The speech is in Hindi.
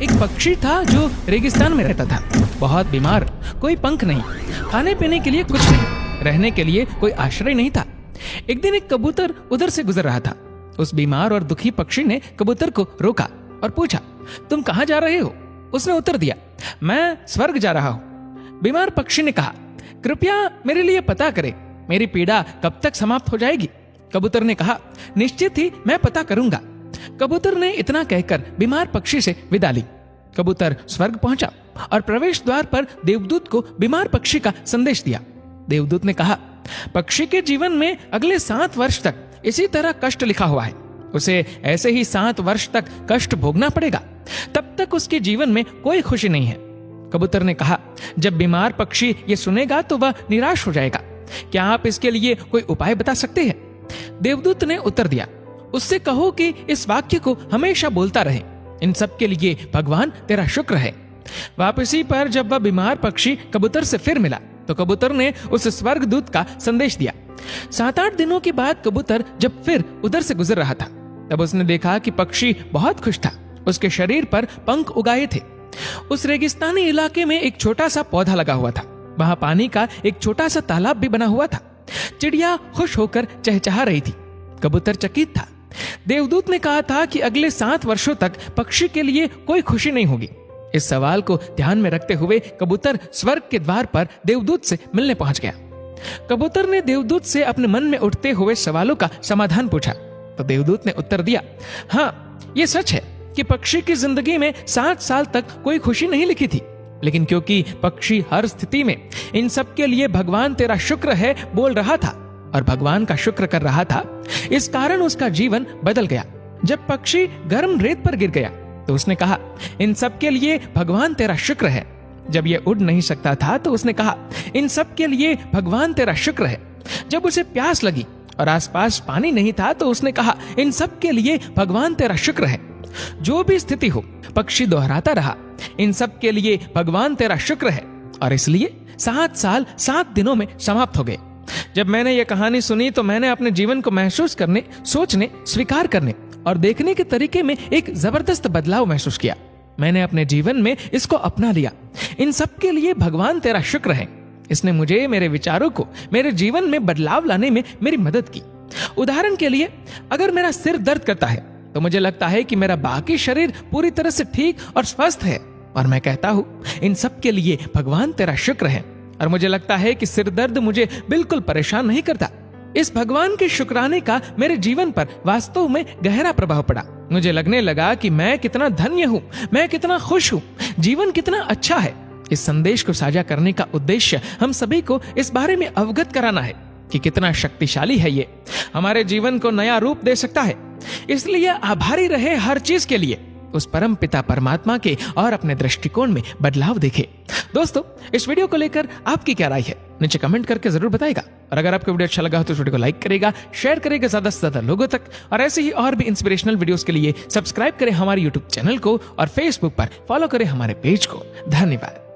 एक पक्षी था जो रेगिस्तान में रहता था, बहुत बीमार, कोई पंख नहीं, खाने पीने के लिए कुछ नहीं, रहने के लिए कोई आश्रय नहीं था। एक दिन एक कबूतर उधर से गुजर रहा था। उस बीमार और दुखी पक्षी ने कबूतर को रोका और पूछा, तुम कहाँ जा रहे हो? उसने उत्तर दिया, मैं स्वर्ग जा रहा हूँ। बीमार पक्षी ने कहा, कृपया मेरे लिए पता करें, मेरी पीड़ा कब तक समाप्त हो जाएगी? कबूतर ने कहा, निश्चित ही मैं पता करूंगा। कबूतर ने इतना कहकर बीमार पक्षी से विदा ली। कबूतर स्वर्ग पहुंचा और प्रवेश द्वार पर देवदूत को बीमार पक्षी का संदेश दिया। देवदूत ने कहा, पक्षी के जीवन में अगले 7 वर्ष तक इसी तरह कष्ट लिखा हुआ है, उसे ऐसे ही 7 वर्ष तक कष्ट भोगना पड़ेगा, तब तक उसके जीवन में कोई खुशी नहीं है। कबूतर ने कहा, जब बीमार पक्षी ये सुनेगा तो वह निराश हो जाएगा, क्या आप इसके लिए कोई उपाय बता सकते हैं? देवदूत ने उत्तर दिया, उससे कहो कि इस वाक्य को हमेशा बोलता रहे, इन सब के लिए भगवान तेरा शुक्र है। वापसी पर जब वह बीमार पक्षी कबूतर से फिर मिला तो कबूतर ने उस स्वर्गदूत का संदेश दिया। 7-8 दिनों के बाद कबूतर जब फिर उधर से गुजर रहा था, तब उसने देखा कि पक्षी बहुत खुश था, उसके शरीर पर पंख उगाए थे। उस रेगिस्तानी इलाके में एक छोटा सा पौधा लगा हुआ था, वहां पानी का एक छोटा सा तालाब भी बना हुआ था। चिड़िया खुश होकर चहचहा रही थी, कबूतर चकित था। देवदूत ने कहा था कि अगले 7 वर्षों तक पक्षी के लिए कोई खुशी नहीं होगी। इस सवाल को ध्यान में रखते हुए कबूतर स्वर्ग के द्वार पर देवदूत से मिलने पहुंच गया। कबूतर ने देवदूत से अपने मन में उठते हुए सवालों का समाधान पूछा तो देवदूत ने उत्तर दिया, हाँ, ये सच है कि पक्षी की जिंदगी में 7 साल तक कोई खुशी नहीं लिखी थी, लेकिन क्योंकि पक्षी हर स्थिति में इन सब के लिए भगवान तेरा शुक्र है बोल रहा था और भगवान का शुक्र कर रहा था, इस कारण उसका जीवन बदल गया। जब पक्षी गर्म रेत पर गिर गया तो उसने कहा, इन सब के लिए भगवान तेरा शुक्र है। जब यह उड़ नहीं सकता था तो उसने कहा, इन सब के लिए भगवान तेरा शुक्र है। जब उसे प्यास लगी और आसपास पानी नहीं था तो उसने कहा, इन सब के लिए भगवान तेरा शुक्र है। जो भी स्थिति हो, पक्षी दोहराता रहा, इन सब के लिए भगवान तेरा शुक्र है, और इसलिए 7 साल 7 दिनों में समाप्त हो गए। जब मैंने ये कहानी सुनी तो मैंने अपने जीवन को महसूस करने, सोचने, स्वीकार करने और देखने के तरीके में एक जबरदस्त बदलाव महसूस किया। मैंने अपने जीवन में इसको अपना लिया। इन सब के लिए भगवान तेरा शुक्र है। इसने मुझे, मेरे विचारों को, मेरे जीवन में बदलाव लाने में मेरी मदद की। उदाहरण के लिए, अगर मेरा सिर दर्द करता है तो मुझे लगता है कि मेरा बाकी शरीर पूरी तरह से ठीक और स्वस्थ है, और मैं कहता हूँ, इन सब के लिए भगवान तेरा शुक्र है। और मुझे लगता है कि सिर दर्द मुझे बिल्कुल परेशान नहीं करता। इस भगवान के शुक्राने का मेरे जीवन पर वास्तव में गहरा प्रभाव पड़ा। मुझे लगने लगा कि मैं कितना धन्य हूँ, मैं कितना खुश हूँ, जीवन कितना अच्छा है। इस संदेश को साझा करने का उद्देश्य हम सभी को इस बारे में अवगत कराना है कि कितना शक्तिशाली है ये, हमारे जीवन को नया रूप दे सकता है। इसलिए आभारी रहे हर चीज के लिए, उस परम पिता परमात्मा के, और अपने दृष्टिकोण में बदलाव देखे। दोस्तों, इस वीडियो को लेकर आपकी क्या राय है, नीचे कमेंट करके जरूर बताइएगा। और अगर आपको वीडियो अच्छा लगा हो तो इस वीडियो को लाइक करेगा, शेयर करेगा ज्यादा से ज्यादा लोगों तक, और ऐसे ही और भी इंस्पिरेशनल वीडियोस के लिए सब्सक्राइब करें हमारे यूट्यूब चैनल को और फेसबुक पर फॉलो करें हमारे पेज को। धन्यवाद।